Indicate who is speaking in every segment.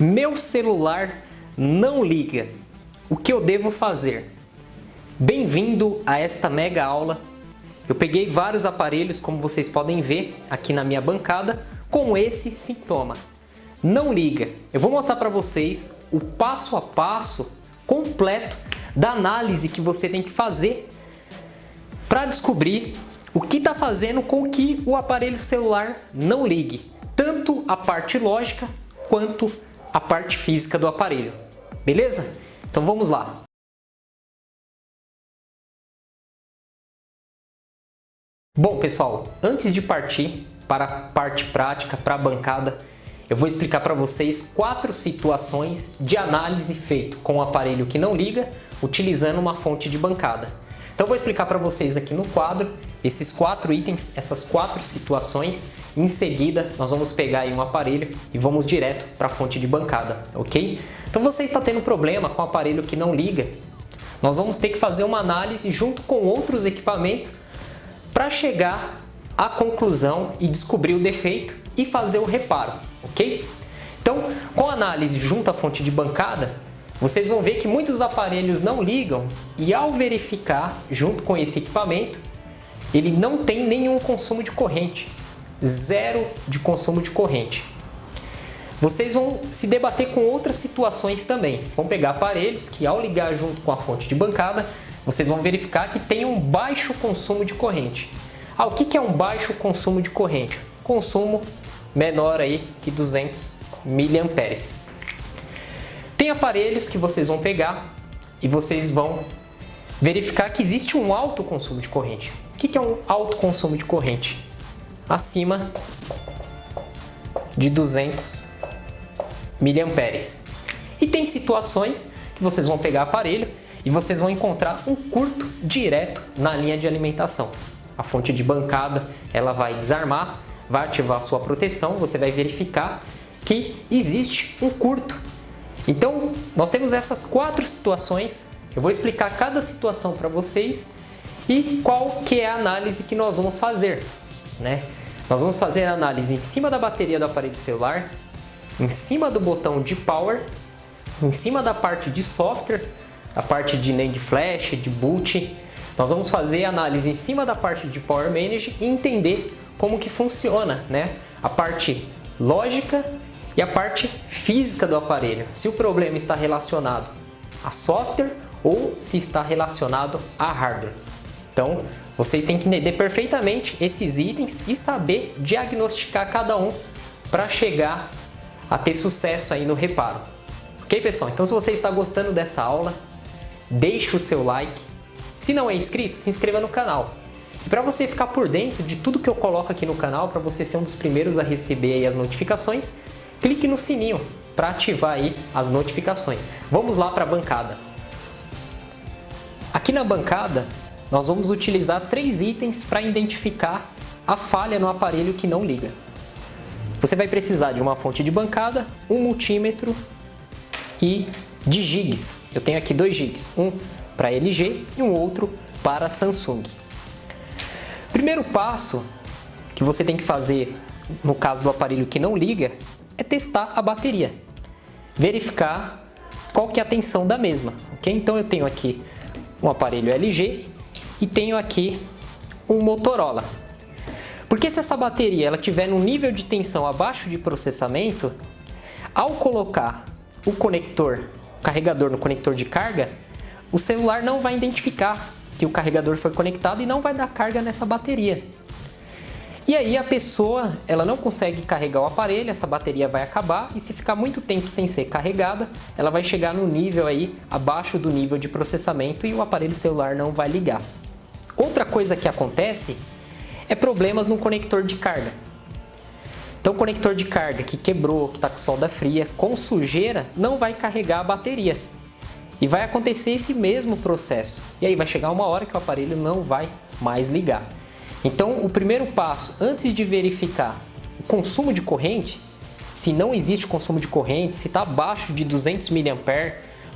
Speaker 1: Meu celular não liga. O que eu devo fazer? Bem-vindo a esta mega aula. Eu peguei vários aparelhos, como vocês podem ver aqui na minha bancada, com esse sintoma. Não liga. Eu vou mostrar para vocês o passo a passo completo da análise que você tem que fazer para descobrir o que está fazendo com que o aparelho celular não ligue. Tanto a parte lógica quanto a parte física do aparelho. Beleza? Então vamos lá. Bom, pessoal, antes de partir para a parte prática, para a bancada, eu vou explicar para vocês 4 situações de análise feito com o aparelho que não liga, utilizando uma fonte de bancada. Então eu vou explicar para vocês aqui no quadro esses 4 itens, essas 4 situações. Em seguida, nós vamos pegar aí um aparelho e vamos direto para a fonte de bancada, ok? Então você está tendo problema com o aparelho que não liga, nós vamos ter que fazer uma análise junto com outros equipamentos para chegar à conclusão e descobrir o defeito e fazer o reparo, ok? Então, com a análise junto à fonte de bancada, vocês vão ver que muitos aparelhos não ligam e ao verificar junto com esse equipamento, ele não tem nenhum consumo de corrente, zero de consumo de corrente. Vocês vão se debater com outras situações também. Vão pegar aparelhos que ao ligar junto com a fonte de bancada, vocês vão verificar que tem um baixo consumo de corrente. Ah, o que é um baixo consumo de corrente? Consumo menor aí que 200 mA. Tem aparelhos que vocês vão pegar e vocês vão verificar que existe um alto consumo de corrente. O que é um alto consumo de corrente? Acima de 200 mA. E tem situações que vocês vão pegar aparelho e vocês vão encontrar um curto direto na linha de alimentação. A fonte de bancada ela vai desarmar, vai ativar a sua proteção, você vai verificar que existe um curto. Então, nós temos essas 4 situações, eu vou explicar cada situação para vocês e qual que é a análise que nós vamos fazer, né? Nós vamos fazer a análise em cima da bateria do aparelho celular, em cima do botão de power, em cima da parte de software, a parte de NAND flash, de boot. Nós vamos fazer a análise em cima da parte de Power Manage e entender como que funciona, né? A parte lógica e a parte física do aparelho. Se o problema está relacionado a software ou se está relacionado a hardware. Então, vocês têm que entender perfeitamente esses itens e saber diagnosticar cada um para chegar a ter sucesso aí no reparo. Ok, pessoal? Então, se você está gostando dessa aula, deixe o seu like. Se não é inscrito, se inscreva no canal. E para você ficar por dentro de tudo que eu coloco aqui no canal, para você ser um dos primeiros a receber aí as notificações, clique no sininho para ativar aí as notificações. Vamos lá para a bancada. Aqui na bancada, nós vamos utilizar 3 itens para identificar a falha no aparelho que não liga. Você vai precisar de uma fonte de bancada, um multímetro e de gigas. Eu tenho aqui 2 gigas, um para LG e um outro para Samsung. Primeiro passo que você tem que fazer no caso do aparelho que não liga é testar a bateria, verificar qual que é a tensão da mesma, ok? Então eu tenho aqui um aparelho LG e tenho aqui um Motorola. Porque se essa bateria ela tiver num nível de tensão abaixo de processamento, ao colocar o conector, o carregador no conector de carga, o celular não vai identificar que o carregador foi conectado e não vai dar carga nessa bateria. E aí a pessoa ela não consegue carregar o aparelho, essa bateria vai acabar e se ficar muito tempo sem ser carregada, ela vai chegar no nível aí abaixo do nível de processamento e o aparelho celular não vai ligar. Outra coisa que acontece é problemas no conector de carga. Então o conector de carga que quebrou, que está com solda fria, com sujeira, não vai carregar a bateria. E vai acontecer esse mesmo processo. E aí vai chegar uma hora que o aparelho não vai mais ligar. Então o primeiro passo, antes de verificar o consumo de corrente, se não existe consumo de corrente, se está abaixo de 200 mA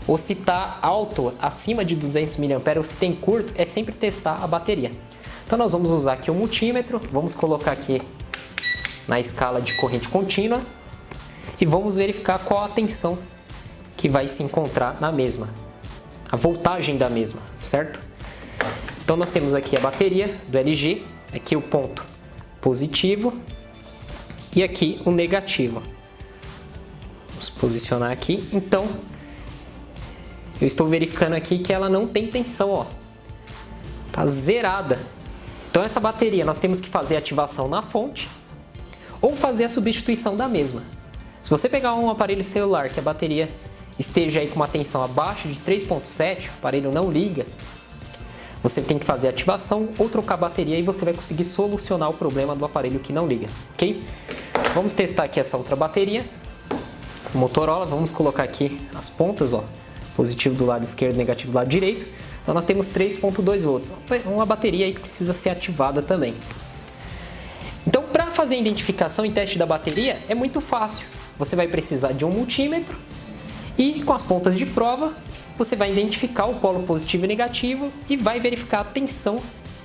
Speaker 1: ou se está alto, acima de 200 mA ou se tem curto, é sempre testar a bateria. Então nós vamos usar aqui o multímetro, vamos colocar aqui na escala de corrente contínua e vamos verificar qual a tensão que vai se encontrar na mesma, a voltagem da mesma, certo? Então nós temos aqui a bateria do LG, aqui o ponto positivo e aqui o negativo. Vamos posicionar aqui. Então, eu estou verificando aqui que ela não tem tensão, ó. Tá zerada. Então essa bateria nós temos que fazer a ativação na fonte ou fazer a substituição da mesma. Se você pegar um aparelho celular que a bateria esteja aí com uma tensão abaixo de 3.7, o aparelho não liga, você tem que fazer a ativação ou trocar a bateria e você vai conseguir solucionar o problema do aparelho que não liga, ok? Vamos testar aqui essa outra bateria, Motorola. Vamos colocar aqui as pontas, ó, positivo do lado esquerdo, negativo do lado direito. Então nós temos 3.2 volts, uma bateria aí que precisa ser ativada também. Então, para fazer a identificação e teste da bateria é muito fácil. Você vai precisar de um multímetro e com as pontas de prova você vai identificar o polo positivo e negativo e vai verificar a tensão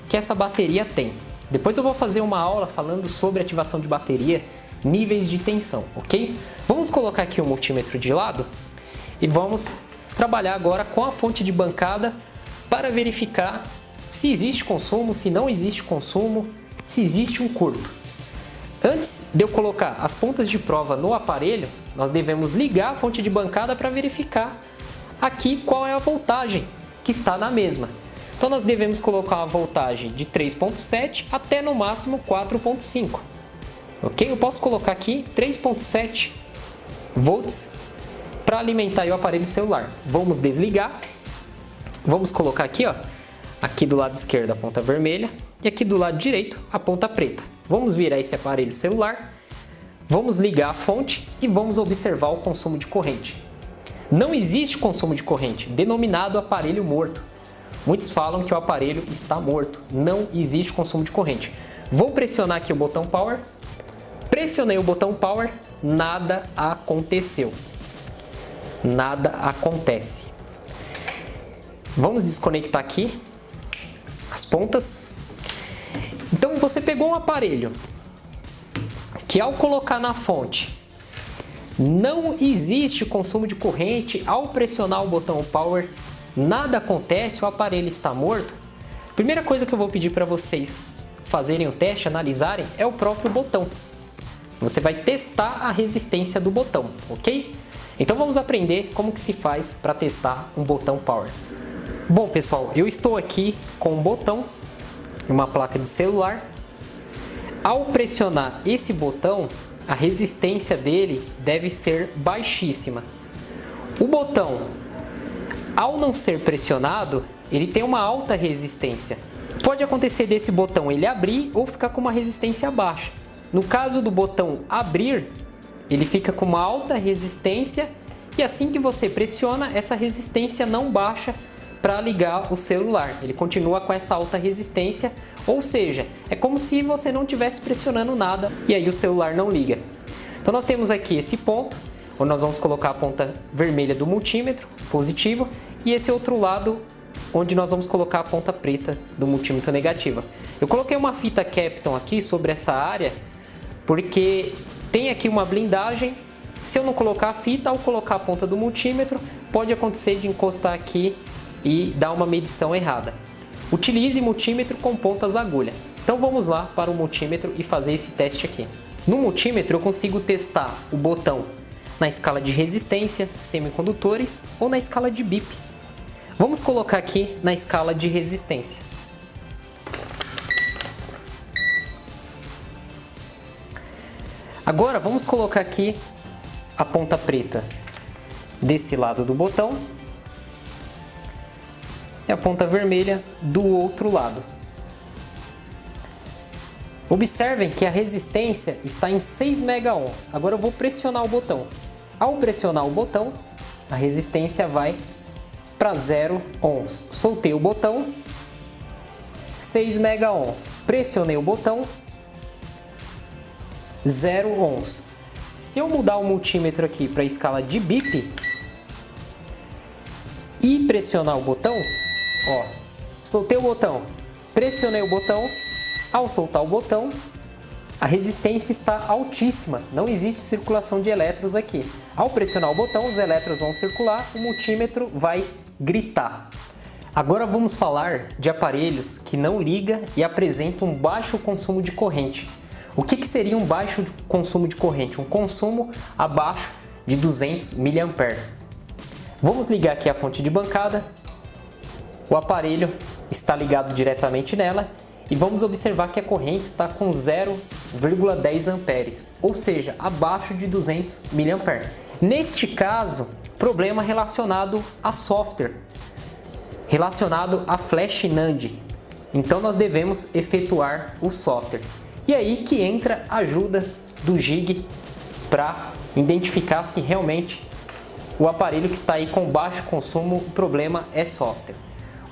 Speaker 1: que essa bateria tem. Depois eu vou fazer uma aula falando sobre ativação de bateria, níveis de tensão, ok? Vamos colocar aqui o multímetro de lado e vamos trabalhar agora com a fonte de bancada para verificar se existe consumo, se não existe consumo, se existe um curto. Antes de eu colocar as pontas de prova no aparelho, nós devemos ligar a fonte de bancada para verificar aqui qual é a voltagem que está na mesma. Então nós devemos colocar uma voltagem de 3.7 até no máximo 4.5. Ok? Eu posso colocar aqui 3.7 volts para alimentar o aparelho celular. Vamos desligar. Vamos colocar aqui, ó, aqui do lado esquerdo a ponta vermelha e aqui do lado direito a ponta preta. Vamos virar esse aparelho celular, vamos ligar a fonte e vamos observar o consumo de corrente. Não existe consumo de corrente, denominado aparelho morto. Muitos falam que o aparelho está morto. Não existe consumo de corrente. Vou pressionar aqui o botão Power. Pressionei o botão Power, nada aconteceu. Nada acontece. Vamos desconectar aqui as pontas. Então você pegou um aparelho que ao colocar na fonte não existe consumo de corrente, ao pressionar o botão Power nada acontece, o aparelho está morto. Primeira coisa que eu vou pedir para vocês fazerem o teste, analisarem, é o próprio botão. Você vai testar a resistência do botão, ok? Então vamos aprender como que se faz para testar um botão Power. Bom pessoal, eu estou aqui com um botão, uma placa de celular. Ao pressionar esse botão, a resistência dele deve ser baixíssima. O botão, ao não ser pressionado, ele tem uma alta resistência. Pode acontecer desse botão ele abrir ou ficar com uma resistência baixa. No caso do botão abrir, ele fica com uma alta resistência e assim que você pressiona, essa resistência não baixa para ligar o celular. Ele continua com essa alta resistência, ou seja, é como se você não estivesse pressionando nada e aí o celular não liga. Então nós temos aqui esse ponto, onde nós vamos colocar a ponta vermelha do multímetro, positivo, e esse outro lado, onde nós vamos colocar a ponta preta do multímetro, negativa. Eu coloquei uma fita Kapton aqui sobre essa área, porque tem aqui uma blindagem. Se eu não colocar a fita, ao colocar a ponta do multímetro, pode acontecer de encostar aqui e dar uma medição errada. Utilize multímetro com pontas agulha. Então vamos lá para o multímetro e fazer esse teste aqui. No multímetro eu consigo testar o botão na escala de resistência, semicondutores ou na escala de BIP. Vamos colocar aqui na escala de resistência. Agora vamos colocar aqui a ponta preta desse lado do botão e a ponta vermelha do outro lado. Observem que a resistência está em 6 megaohms. Agora eu vou pressionar o botão. Ao pressionar o botão, a resistência vai para 0 ohms. Soltei o botão, 6 megaohms. Pressionei o botão, 0 ohms. Se eu mudar o multímetro aqui para a escala de BIP e pressionar o botão, ó, soltei o botão, pressionei o botão, ao soltar o botão, a resistência está altíssima, não existe circulação de elétrons aqui. Ao pressionar o botão, os elétrons vão circular, o multímetro vai gritar. Agora vamos falar de aparelhos que não ligam e apresentam um baixo consumo de corrente. O que seria um baixo consumo de corrente? Um consumo abaixo de 200 mA. Vamos ligar aqui a fonte de bancada, o aparelho está ligado diretamente nela e vamos observar que a corrente está com 0,10 amperes, ou seja, abaixo de 200 mA. Neste caso, problema relacionado a software, relacionado a flash NAND. Então nós devemos efetuar o software. E aí que entra a ajuda do Gig para identificar se realmente o aparelho que está aí com baixo consumo, o problema é software.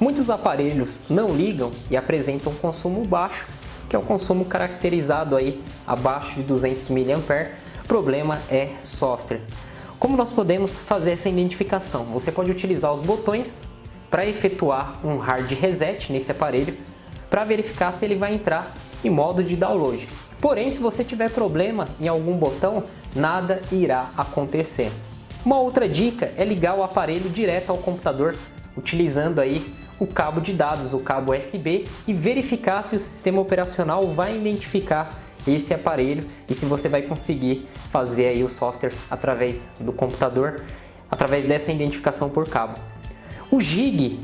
Speaker 1: Muitos aparelhos não ligam e apresentam consumo baixo, que é o consumo caracterizado aí abaixo de 200 mA. O problema é software. Como nós podemos fazer essa identificação? Você pode utilizar os botões para efetuar um hard reset nesse aparelho para verificar se ele vai entrar em modo de download. Porém, se você tiver problema em algum botão, nada irá acontecer. Uma outra dica é ligar o aparelho direto ao computador utilizando aí o cabo de dados, o cabo USB, e verificar se o sistema operacional vai identificar esse aparelho e se você vai conseguir fazer aí o software através do computador, através dessa identificação por cabo. O Gig,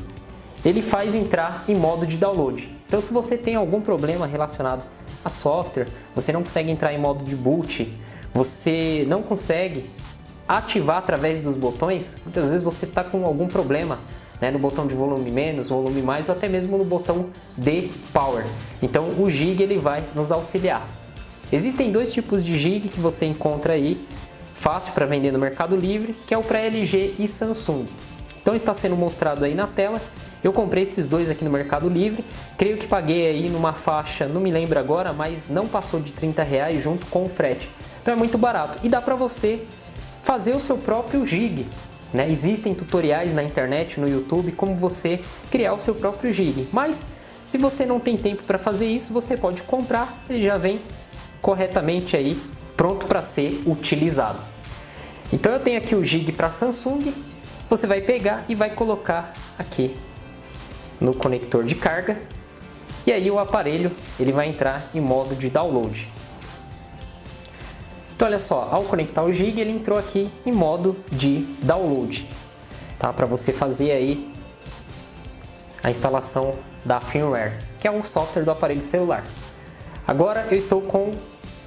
Speaker 1: ele faz entrar em modo de download. Então, se você tem algum problema relacionado a software, você não consegue entrar em modo de boot, você não consegue ativar através dos botões, muitas vezes você está com algum problema, né, no botão de volume menos, volume mais, ou até mesmo no botão de power. Então o Gig ele vai nos auxiliar. Existem dois tipos de Gig que você encontra aí, fácil para vender no Mercado Livre, que é o para LG e Samsung. Então está sendo mostrado aí na tela. Eu comprei esses dois aqui no Mercado Livre, creio que paguei aí numa faixa, não me lembro agora, mas não passou de R$30 junto com o frete. Então é muito barato e dá para você fazer o seu próprio Gig. Né? Existem tutoriais na internet, no YouTube, como você criar o seu próprio Gig. Mas se você não tem tempo para fazer isso, você pode comprar, ele já vem corretamente aí, pronto para ser utilizado. Então eu tenho aqui o Gig para Samsung, você vai pegar e vai colocar aqui no conector de carga, e aí o aparelho ele vai entrar em modo de download. Então olha só, ao conectar o Gig ele entrou aqui em modo de download, tá? Para você fazer aí a instalação da firmware, que é o software do aparelho celular. Agora eu estou com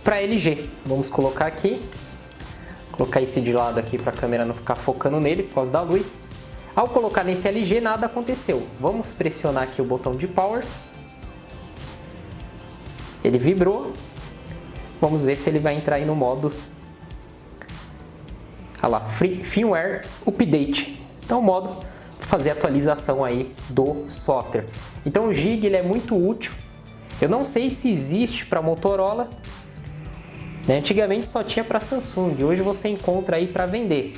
Speaker 1: para LG, vamos colocar aqui, colocar esse de lado aqui para a câmera não ficar focando nele por causa da luz. Ao colocar nesse LG nada aconteceu, vamos pressionar aqui o botão de power, ele vibrou. Vamos ver se ele vai entrar aí no modo, olha lá, firmware update. Então, o modo para fazer a atualização aí do software. Então, o Gig ele é muito útil. Eu não sei se existe para Motorola, né? Antigamente só tinha para Samsung. Hoje você encontra aí para vender.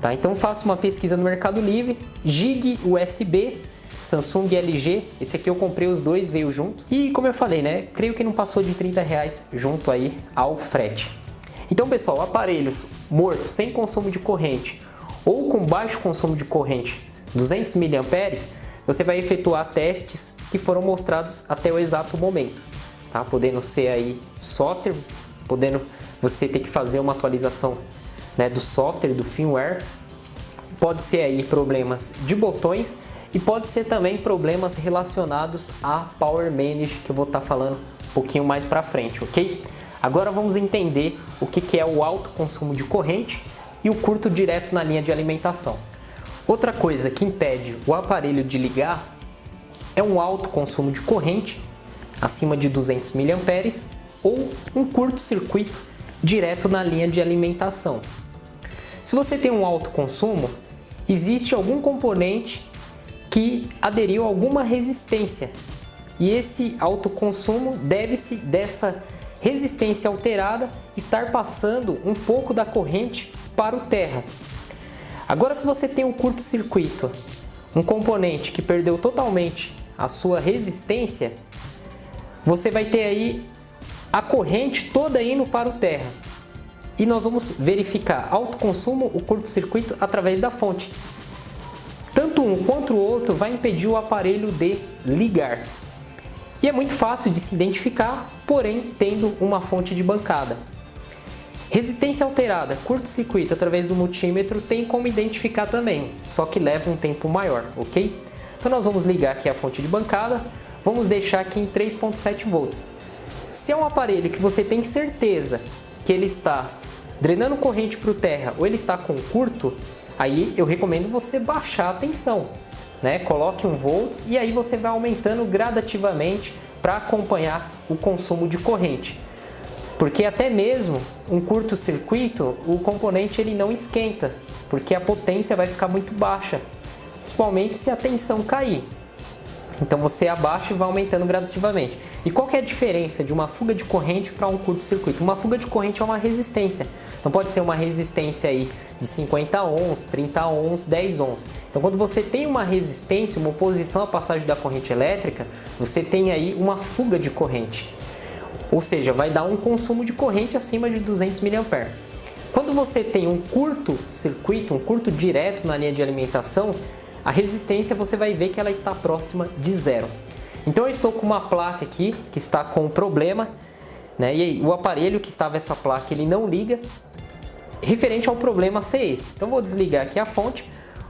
Speaker 1: Tá? Então, faça uma pesquisa no Mercado Livre. Gig USB. Samsung e LG, esse aqui eu comprei os dois, veio junto. E como eu falei, né, creio que não passou de R$30 junto aí ao frete. Então pessoal, aparelhos mortos, sem consumo de corrente ou com baixo consumo de corrente, 200 mA, você vai efetuar testes que foram mostrados até o exato momento. Tá? Podendo ser aí software, podendo você ter que fazer uma atualização, né, do software, do firmware. Pode ser aí problemas de botões, e pode ser também problemas relacionados a Power Manage, que eu vou estar falando um pouquinho mais para frente, ok? Agora vamos entender o que é o alto consumo de corrente e o curto direto na linha de alimentação. Outra coisa que impede o aparelho de ligar é um alto consumo de corrente, acima de 200 mA, ou um curto-circuito direto na linha de alimentação. Se você tem um alto consumo, existe algum componente que aderiu a alguma resistência, e esse alto consumo deve-se dessa resistência alterada estar passando um pouco da corrente para o terra. Agora, se você tem um curto-circuito, um componente que perdeu totalmente a sua resistência, você vai ter aí a corrente toda indo para o terra. E nós vamos verificar autoconsumo, o curto-circuito através da fonte. Tanto um quanto o outro vai impedir o aparelho de ligar. E é muito fácil de se identificar, porém tendo uma fonte de bancada. Resistência alterada, curto-circuito através do multímetro tem como identificar também, só que leva um tempo maior, ok? Então nós vamos ligar aqui a fonte de bancada, vamos deixar aqui em 3.7 volts. Se é um aparelho que você tem certeza que ele está drenando corrente para o terra ou ele está com curto, aí eu recomendo você baixar a tensão, né? Coloque 1 volts e aí você vai aumentando gradativamente para acompanhar o consumo de corrente. Porque até mesmo um curto-circuito, o componente ele não esquenta, porque a potência vai ficar muito baixa, principalmente se a tensão cair. Então você abaixa e vai aumentando gradativamente. E qual que é a diferença de uma fuga de corrente para um curto-circuito? Uma fuga de corrente é uma resistência. Então pode ser uma resistência aí de 50 ohms, 30 ohms, 10 ohms. Então quando você tem uma resistência, uma oposição à passagem da corrente elétrica, você tem aí uma fuga de corrente. Ou seja, vai dar um consumo de corrente acima de 200 mA. Quando você tem um curto-circuito, um curto direto na linha de alimentação, a resistência você vai ver que ela está próxima de zero. Então eu estou com uma placa aqui que está com problema, né? E aí, o aparelho que estava essa placa ele não liga, referente ao problema ser esse. Então vou desligar aqui a fonte,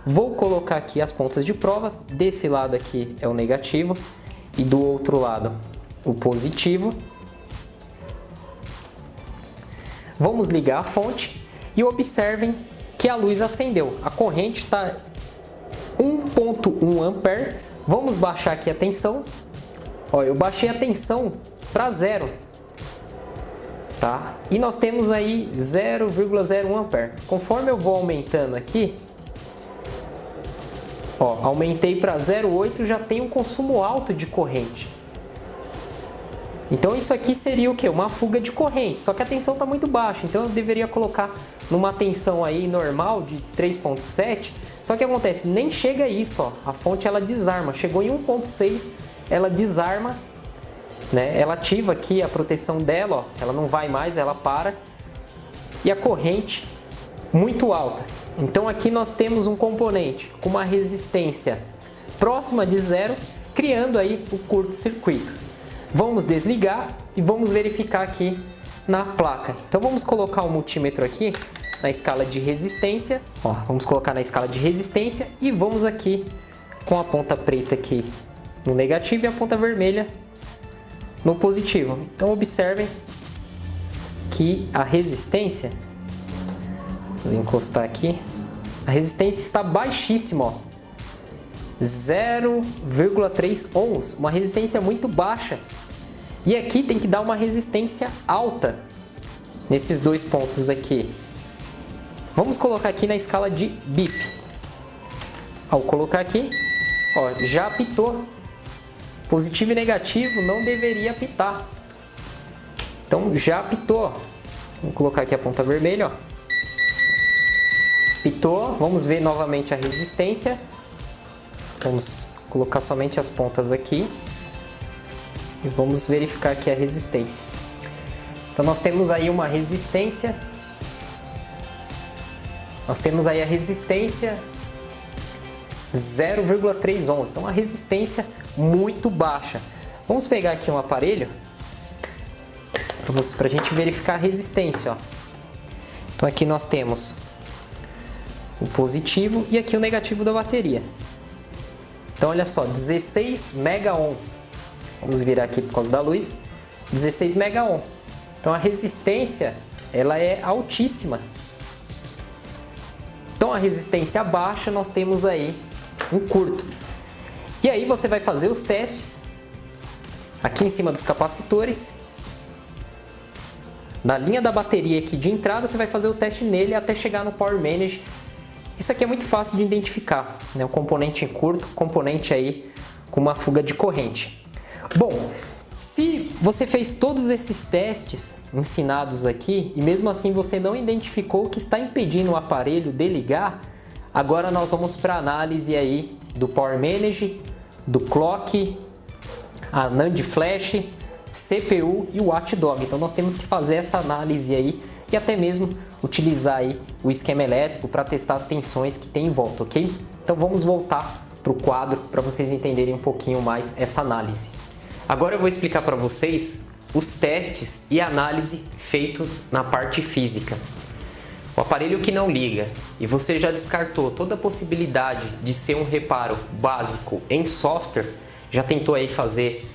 Speaker 1: vou colocar aqui as pontas de prova, desse lado aqui é o negativo e do outro lado o positivo. Vamos ligar a fonte e observem que a luz acendeu. A corrente está 1.1 ampere. Vamos baixar aqui a tensão. Ó, eu baixei a tensão para zero, tá? E nós temos aí 0,01 ampere. Conforme eu vou aumentando aqui, ó, aumentei para 0,8, já tem um consumo alto de corrente. Então isso aqui seria o que? Uma fuga de corrente, só que a tensão está muito baixa, então eu deveria colocar numa tensão aí normal de 3.7, só que acontece, nem chega a isso, ó, a fonte ela desarma, chegou em 1.6, ela desarma, né? Ela ativa aqui a proteção dela, ó, ela não vai mais, ela para, e a corrente muito alta. Então aqui nós temos um componente com uma resistência próxima de zero, criando aí o curto-circuito. Vamos desligar e vamos verificar aqui na placa. Então vamos colocar o multímetro aqui na escala de resistência. Ó, vamos colocar na escala de resistência e vamos aqui com a ponta preta aqui no negativo e a ponta vermelha no positivo. Então observem que a resistência, vamos encostar aqui, a resistência está baixíssima, ó, 0,3 ohms, uma resistência muito baixa. E aqui tem que dar uma resistência alta nesses dois pontos aqui. Vamos colocar aqui na escala de BIP. Ao colocar aqui, ó, já apitou. Positivo e negativo não deveria apitar. Então já apitou. Vamos colocar aqui a ponta vermelha, ó. Apitou. Vamos ver novamente a resistência. Vamos colocar somente as pontas aqui. E vamos verificar aqui a resistência. Então nós temos aí uma resistência. Nós temos aí a resistência 0,3 ohms. Então uma resistência muito baixa. Vamos pegar aqui um aparelho para a gente verificar a resistência, ó. Então aqui nós temos o positivo e aqui o negativo da bateria. Então olha só, 16 mega ohms. Vamos virar aqui por causa da luz, 16 mega ohm. Então a resistência ela é altíssima. Então a resistência baixa nós temos aí um curto. E aí você vai fazer os testes aqui em cima dos capacitores. Na linha da bateria aqui de entrada você vai fazer os testes nele até chegar no Power Manage. Isso aqui é muito fácil de identificar, né? O componente em curto, componente aí com uma fuga de corrente. Bom, se você fez todos esses testes ensinados aqui e mesmo assim você não identificou o que está impedindo o aparelho de ligar, agora nós vamos para a análise aí do Power Manage, do Clock, a NAND Flash, CPU e o watchdog. Então nós temos que fazer essa análise aí e até mesmo utilizar aí o esquema elétrico para testar as tensões que tem em volta, ok? Então vamos voltar para o quadro para vocês entenderem um pouquinho mais essa análise. Agora eu vou explicar para vocês os testes e análise feitos na parte física. O aparelho que não liga e você já descartou toda a possibilidade de ser um reparo básico em software, já tentou aí fazer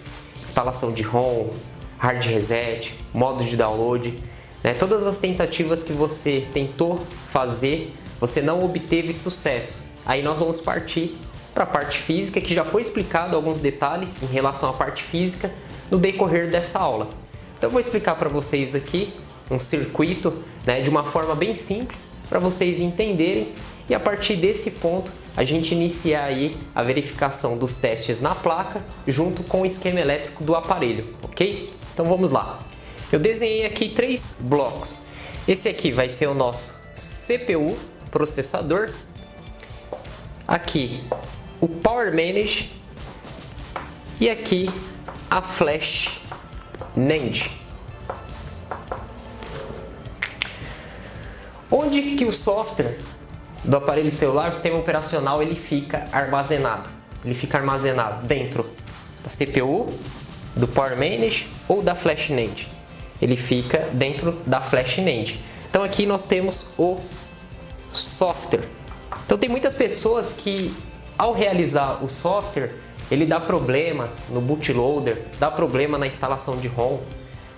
Speaker 1: instalação de ROM, hard reset, modo de download, né? Todas as tentativas que você tentou fazer, você não obteve sucesso. Aí nós vamos partir para a parte física, que já foi explicado alguns detalhes em relação à parte física no decorrer dessa aula. Então eu vou explicar para vocês aqui um circuito, né, de uma forma bem simples para vocês entenderem e a partir desse ponto a gente iniciar aí a verificação dos testes na placa junto com o esquema elétrico do aparelho, ok? Então vamos lá. Eu desenhei aqui 3 blocos. Esse aqui vai ser o nosso CPU, processador. Aqui o Power Manage e aqui a Flash NAND. Onde que o software do aparelho celular, o sistema operacional, ele fica armazenado? Ele fica armazenado dentro da CPU, do Power Manage ou da Flash NAND. Ele fica dentro da Flash NAND. Então aqui nós temos o software. Então tem muitas pessoas que ao realizar o software, ele dá problema no bootloader, dá problema na instalação de ROM.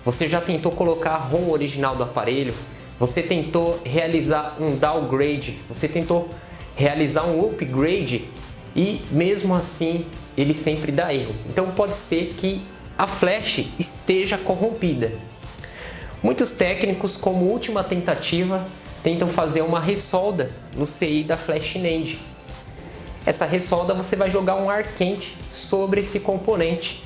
Speaker 1: Você já tentou colocar a ROM original do aparelho, você tentou realizar um downgrade, você tentou realizar um upgrade e mesmo assim ele sempre dá erro. Então pode ser que a flash esteja corrompida. Muitos técnicos, como última tentativa, tentam fazer uma ressolda no CI da Flash NAND. Essa ressolda você vai jogar um ar quente sobre esse componente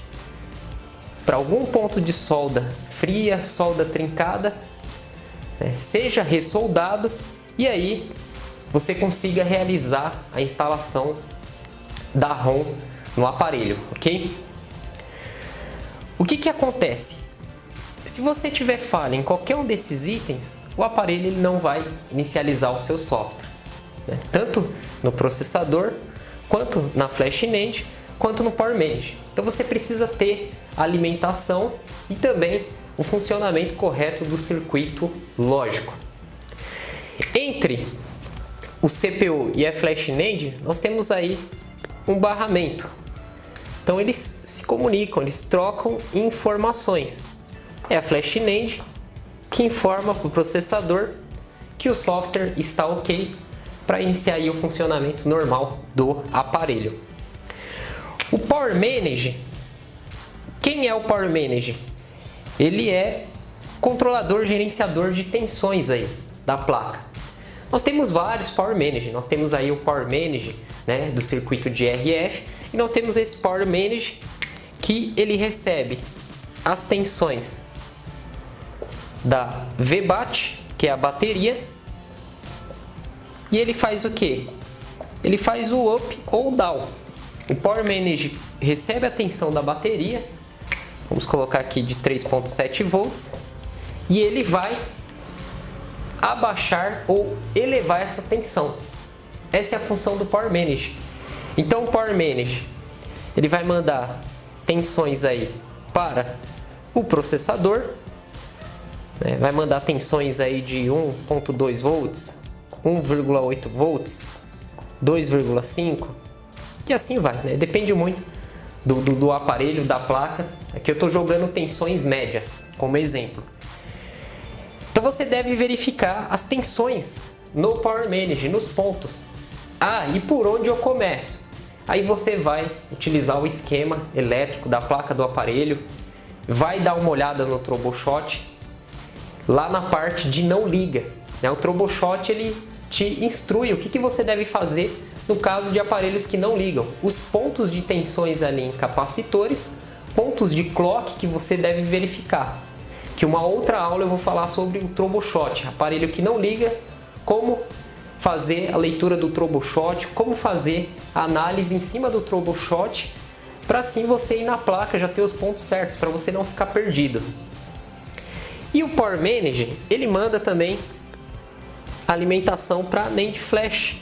Speaker 1: para algum ponto de solda fria, solda trincada, seja ressoldado e aí você consiga realizar a instalação da ROM no aparelho, ok? O que acontece? Se você tiver falha em qualquer um desses itens, o aparelho ele não vai inicializar o seu software, né? Tanto no processador, quanto na Flash NAND, quanto no Power Manage. Então você precisa ter a alimentação e também o funcionamento correto do circuito lógico. Entre o CPU e a Flash NAND, nós temos aí um barramento. Então eles se comunicam, eles trocam informações. É a Flash NAND que informa para o processador que o software está ok para iniciar aí o funcionamento normal do aparelho. O Power Manage, quem é o Power Manage? Ele é controlador, gerenciador de tensões aí da placa. Nós temos vários Power Manage, nós temos aí o Power Manage, né, do circuito de RF e nós temos esse Power Manage que ele recebe as tensões da VBAT, que é a bateria, e ele faz o que? Ele faz o up ou down. O Power Manage recebe a tensão da bateria, vamos colocar aqui de 3.7 volts, e ele vai abaixar ou elevar essa tensão. Essa é a função do Power Manage. Então o Power Manage ele vai mandar tensões aí para o processador, né? Vai mandar tensões aí de 1.2 volts, 1,8 volts, 2,5 e assim vai, né? Depende muito do aparelho, da placa. Aqui eu estou jogando tensões médias como exemplo. Então você deve verificar as tensões no Power Manage, nos pontos. Ah, e por onde eu começo? Aí você vai utilizar o esquema elétrico da placa do aparelho, vai dar uma olhada no troubleshoot, lá na parte de não liga, né? O troubleshoot ele te instrui o que você deve fazer no caso de aparelhos que não ligam. Os pontos de tensões ali em capacitores, pontos de clock que você deve verificar. Que uma outra aula eu vou falar sobre o troubleshoot, aparelho que não liga, como fazer a leitura do troubleshoot, como fazer a análise em cima do troubleshoot para assim você ir na placa já ter os pontos certos, para você não ficar perdido. E o Power Manage, ele manda também alimentação para NAND Flash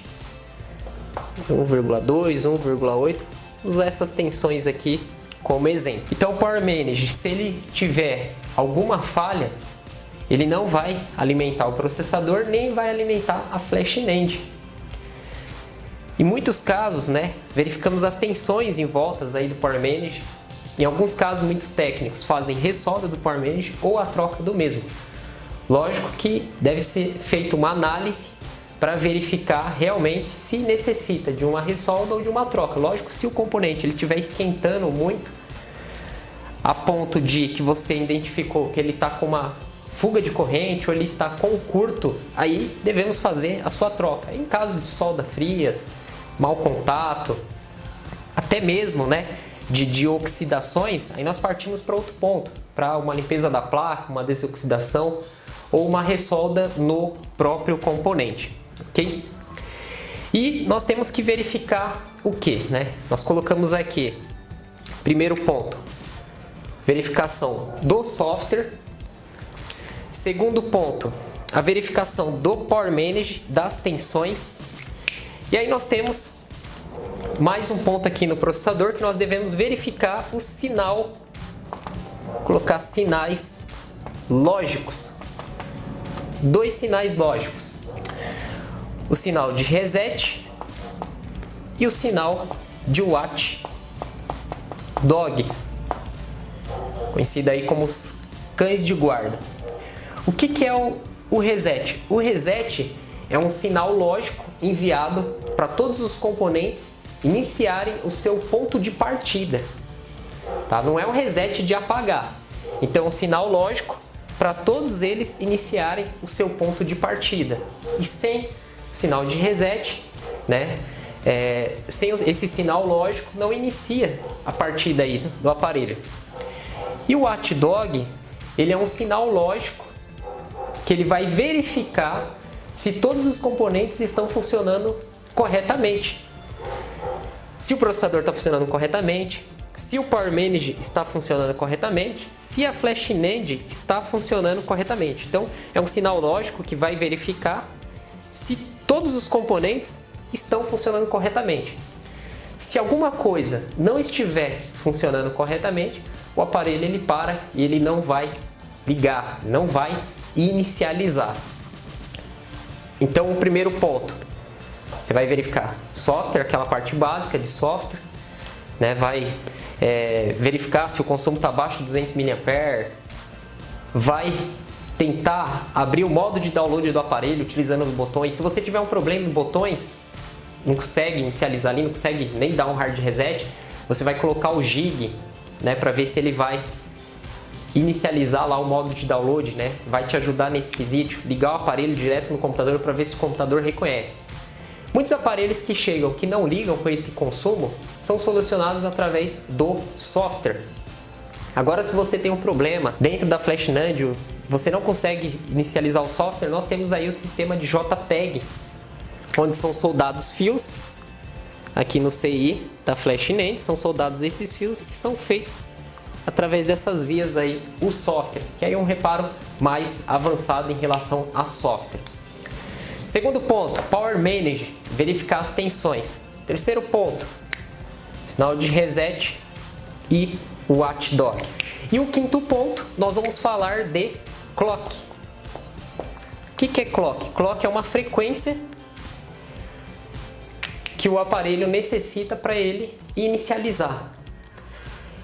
Speaker 1: 1,2, 1,8, usar essas tensões aqui como exemplo. Então o Power Manage, se ele tiver alguma falha, ele não vai alimentar o processador, nem vai alimentar a Flash NAND. Em muitos casos, verificamos as tensões em voltas aí do Power Manage. Em alguns casos, muitos técnicos fazem ressolda do Power Manage ou a troca do mesmo. Lógico que deve ser feita uma análise para verificar realmente se necessita de uma ressolda ou de uma troca. Lógico, se o componente estiver esquentando muito, a ponto de que você identificou que ele está com uma fuga de corrente ou ele está com curto, aí devemos fazer a sua troca. Em caso de solda frias, mau contato, até mesmo de oxidações, aí nós partimos para outro ponto, para uma limpeza da placa, uma desoxidação ou uma ressolda no próprio componente, ok? E nós temos que verificar o que, Nós colocamos aqui, primeiro ponto, verificação do software. Segundo ponto, a verificação do Power Manage, das tensões. E aí nós temos mais um ponto aqui no processador que nós devemos verificar o sinal, colocar sinais lógicos. Dois sinais lógicos. O sinal de reset e o sinal de watchdog, conhecido aí como os cães de guarda. O que é o reset? O reset é um sinal lógico enviado para todos os componentes iniciarem o seu ponto de partida. Tá? Não é um reset de apagar. Então, é um sinal lógico para todos eles iniciarem o seu ponto de partida. E sem o sinal de reset, sem esse sinal lógico, não inicia a partida aí do aparelho. E o watchdog, ele é um sinal lógico que ele vai verificar se todos os componentes estão funcionando corretamente. Se o processador está funcionando corretamente, se o Power Manage está funcionando corretamente, se a Flash NAND está funcionando corretamente. Então, é um sinal lógico que vai verificar se todos os componentes estão funcionando corretamente. Se alguma coisa não estiver funcionando corretamente, o aparelho ele para e ele não vai ligar, não vai inicializar. Então, o primeiro ponto, você vai verificar software, aquela parte básica de software, vai verificar se o consumo está abaixo de 200 mAh, vai tentar abrir o modo de download do aparelho utilizando os botões. Se você tiver um problema em botões, não consegue inicializar ali, não consegue nem dar um hard reset, você vai colocar o jig, para ver se ele vai inicializar lá o modo de download, vai te ajudar nesse quesito, ligar o aparelho direto no computador para ver se o computador reconhece. Muitos aparelhos que chegam que não ligam com esse consumo são solucionados através do software. Agora, se você tem um problema dentro da Flash NAND, você não consegue inicializar o software, nós temos aí o sistema de JTAG, onde são soldados fios, aqui no CI da Flash NAND, são soldados esses fios e são feitos através dessas vias aí o software, que aí é um reparo mais avançado em relação a software. Segundo ponto, Power Manage, verificar as tensões. Terceiro ponto, sinal de reset e watchdog. E o quinto ponto, nós vamos falar de clock. O que é clock? Clock é uma frequência que o aparelho necessita para ele inicializar.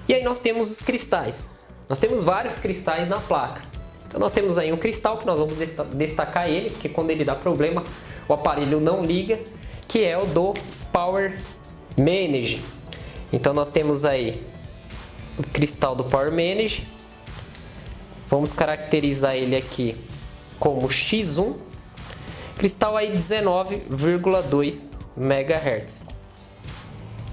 Speaker 1: E aí nós temos os cristais. Nós temos vários cristais na placa. Então nós temos aí um cristal que nós vamos destacar ele, porque quando ele dá problema, o aparelho não liga, que é o do Power Manage. Então nós temos aí o cristal do Power Manage. Vamos caracterizar ele aqui como X1. Cristal aí 19,2 MHz.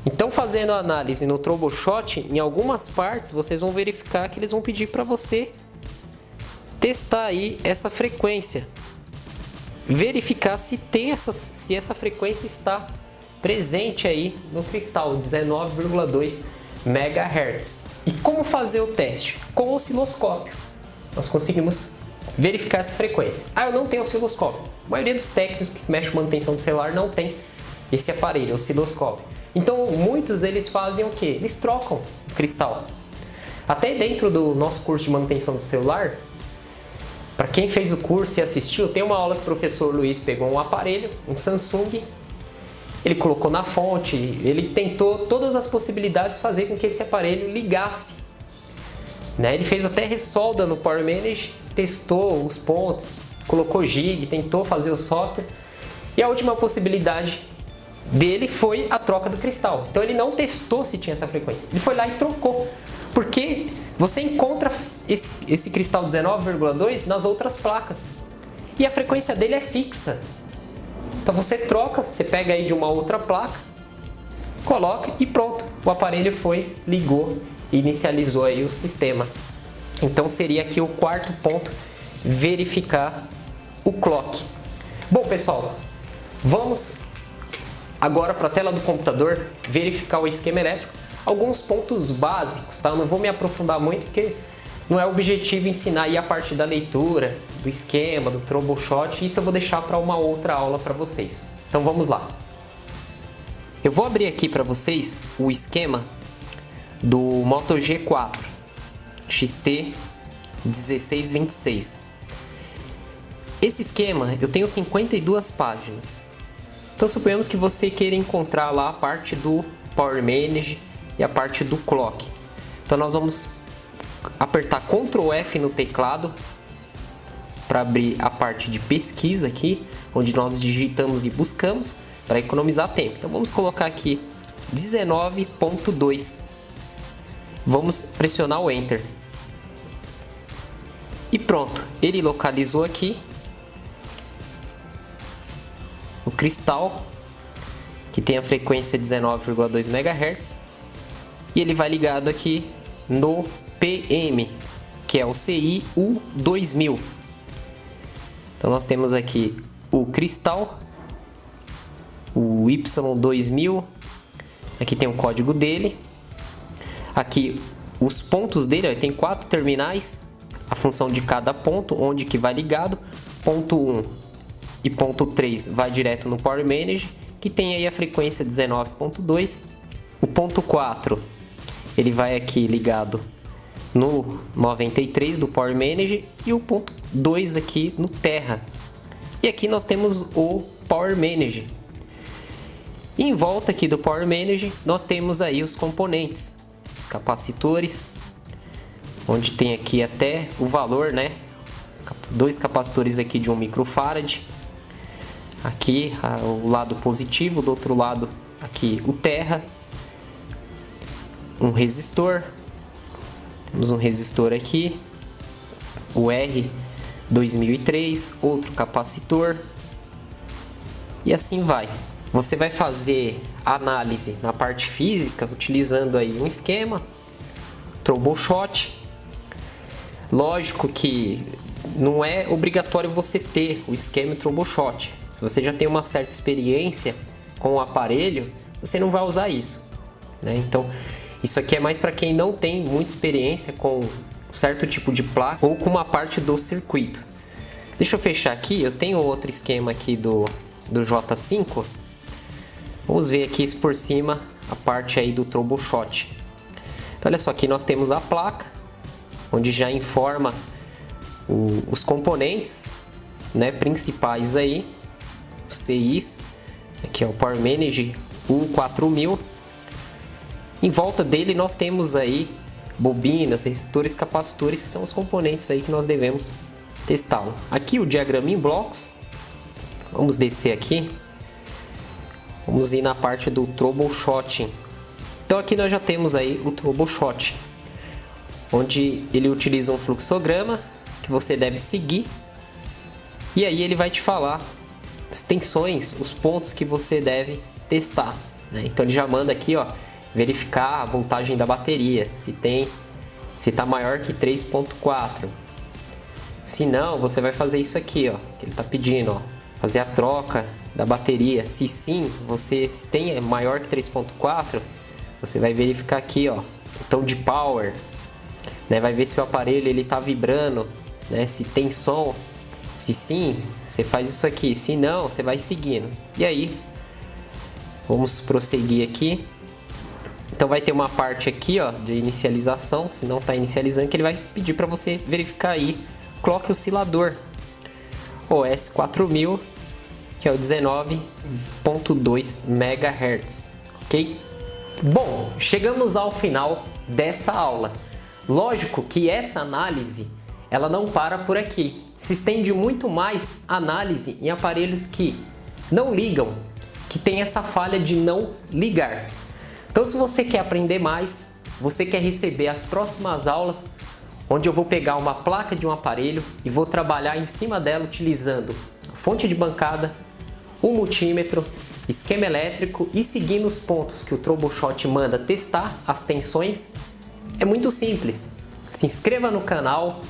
Speaker 1: Então, fazendo a análise no troubleshot, em algumas partes vocês vão verificar que eles vão pedir para você testar aí essa frequência, verificar se essa frequência está presente aí no cristal 19,2 MHz. E como fazer o teste? Com o osciloscópio. Nós conseguimos verificar essa frequência. Eu não tenho osciloscópio. A maioria dos técnicos que mexem com manutenção do celular não tem esse aparelho, osciloscópio. Então, muitos eles fazem o quê? Eles trocam o cristal. Até dentro do nosso curso de manutenção do celular, para quem fez o curso e assistiu, tem uma aula que o professor Luiz pegou um aparelho, um Samsung, ele colocou na fonte, ele tentou todas as possibilidades de fazer com que esse aparelho ligasse. Ele fez até ressolda no Power Manage, testou os pontos, colocou jig, tentou fazer o software. E a última possibilidade dele foi a troca do cristal. Então ele não testou se tinha essa frequência, ele foi lá e trocou. Porque você encontra esse cristal 19,2 nas outras placas. E a frequência dele é fixa. Então você troca, você pega aí de uma outra placa, coloca e pronto. O aparelho foi, ligou e inicializou aí o sistema. Então seria aqui o quarto ponto, verificar o clock. Bom pessoal, vamos agora para a tela do computador verificar o esquema elétrico. Alguns pontos básicos, tá? Eu não vou me aprofundar muito porque não é o objetivo ensinar aí a parte da leitura, do esquema, do troubleshot. Isso eu vou deixar para uma outra aula para vocês. Então vamos lá. Eu vou abrir aqui para vocês o esquema do Moto G4 XT 1626. Esse esquema eu tenho 52 páginas. Então suponhamos que você queira encontrar lá a parte do Power Manage e a parte do clock. Então nós vamos apertar Ctrl F no teclado para abrir a parte de pesquisa aqui, onde nós digitamos e buscamos para economizar tempo. Então vamos colocar aqui 19.2. Vamos pressionar o Enter. E pronto, ele localizou aqui o cristal, que tem a frequência 19,2 MHz, e ele vai ligado aqui no PM, que é o CI-U 2000. Então nós temos aqui o cristal, o Y2000, aqui tem o código dele, aqui os pontos dele, tem 4 terminais, a função de cada ponto, onde que vai ligado, ponto 1 e ponto 3 vai direto no Power Manage, que tem aí a frequência 19.2, o ponto 4 ele vai aqui ligado no 93 do Power Manage e o ponto 2 aqui no Terra. E aqui nós temos o Power Manage. E em volta aqui do Power Manage nós temos aí os componentes, os capacitores, onde tem aqui até o valor, né? 2 capacitores aqui de 1 microfarad. Aqui o lado positivo, do outro lado aqui o Terra. Um resistor. Temos um resistor aqui, o R2003, outro capacitor. E assim vai. Você vai fazer análise na parte física utilizando aí um esquema, troubleshot. Lógico que não é obrigatório você ter o esquema e troubleshot. Se você já tem uma certa experiência com o aparelho, você não vai usar isso, né? Então, isso aqui é mais para quem não tem muita experiência com um certo tipo de placa ou com uma parte do circuito. Deixa eu fechar aqui, eu tenho outro esquema aqui do J5. Vamos ver aqui por cima a parte aí do troubleshot. Então, olha só, aqui nós temos a placa, onde já informa os componentes, né, principais aí, os CIs. Aqui é o Power Manage U4000. Em volta dele nós temos aí bobinas, resistores, capacitores, que são os componentes aí que nós devemos testá-lo. Aqui o diagrama em blocos. Vamos descer aqui. Vamos ir na parte do troubleshooting. Então aqui nós já temos aí o troubleshot, onde ele utiliza um fluxograma que você deve seguir. E aí ele vai te falar as tensões, os pontos que você deve testar, né? Então ele já manda aqui, ó, verificar a voltagem da bateria, se está maior que 3.4. Se não, você vai fazer isso aqui, ó, que ele está pedindo, ó, fazer a troca da bateria. Se sim, se tem maior que 3.4, você vai verificar aqui, ó, botão de power, né? Vai ver se o aparelho ele tá vibrando, né? Se tem som. Se sim, você faz isso aqui. Se não, você vai seguindo. E aí, vamos prosseguir aqui. Então vai ter uma parte aqui, ó, de inicialização. Se não está inicializando, que ele vai pedir para você verificar aí clock oscilador OS 4000, que é o 19.2 MHz, ok? Bom, chegamos ao final desta aula. Lógico que essa análise ela não para por aqui. Se estende muito mais a análise em aparelhos que não ligam, que tem essa falha de não ligar. Então, se você quer aprender mais, você quer receber as próximas aulas, onde eu vou pegar uma placa de um aparelho e vou trabalhar em cima dela utilizando a fonte de bancada, o multímetro, esquema elétrico e seguindo os pontos que o Troubleshot manda testar as tensões, é muito simples. Se inscreva no canal,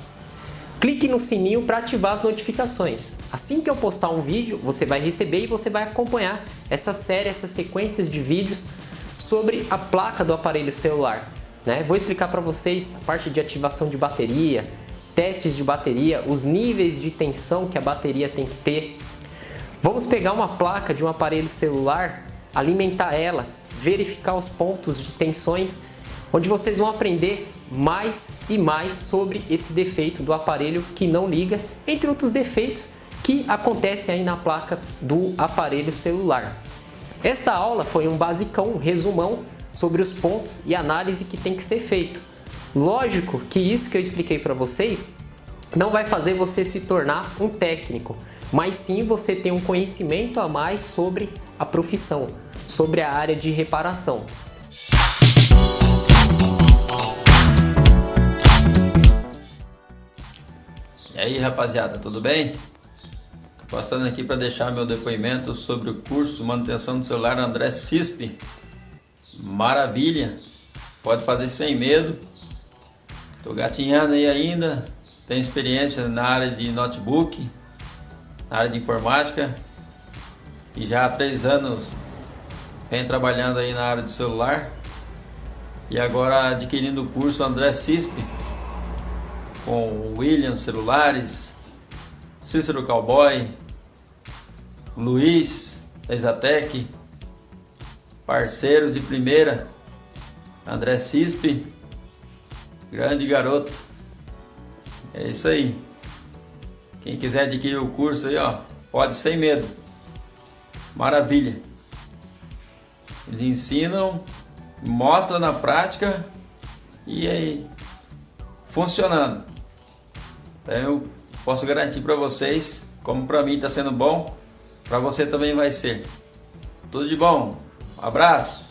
Speaker 1: clique no sininho para ativar as notificações. Assim que eu postar um vídeo, você vai receber e você vai acompanhar essa série, essas sequências de vídeos sobre a placa do aparelho celular, né? Vou explicar para vocês a parte de ativação de bateria, testes de bateria, os níveis de tensão que a bateria tem que ter. Vamos pegar uma placa de um aparelho celular, alimentar ela, verificar os pontos de tensões, onde vocês vão aprender mais e mais sobre esse defeito do aparelho que não liga, entre outros defeitos que acontecem aí na placa do aparelho celular. Esta aula foi um basicão, um resumão sobre os pontos e análise que tem que ser feito. Lógico que isso que eu expliquei para vocês não vai fazer você se tornar um técnico, mas sim você ter um conhecimento a mais sobre a profissão, sobre a área de reparação.
Speaker 2: E aí, rapaziada, tudo bem? Tô passando aqui para deixar meu depoimento sobre o curso Manutenção do Celular André Cispe. Maravilha! Pode fazer sem medo. Tô gatinhando aí ainda. Tenho experiência na área de notebook, na área de informática. E já há 3 anos venho trabalhando aí na área de celular. E agora adquirindo o curso André Cispe, com Williams Celulares, Cícero Cowboy, Luiz da Exatec, parceiros de primeira, André Cispe, grande garoto. É isso aí. Quem quiser adquirir o curso aí, ó, pode sem medo. Maravilha. Eles ensinam, mostram na prática e aí funcionando. Então eu posso garantir para vocês, como para mim está sendo bom, para você também vai ser. Tudo de bom. Um abraço.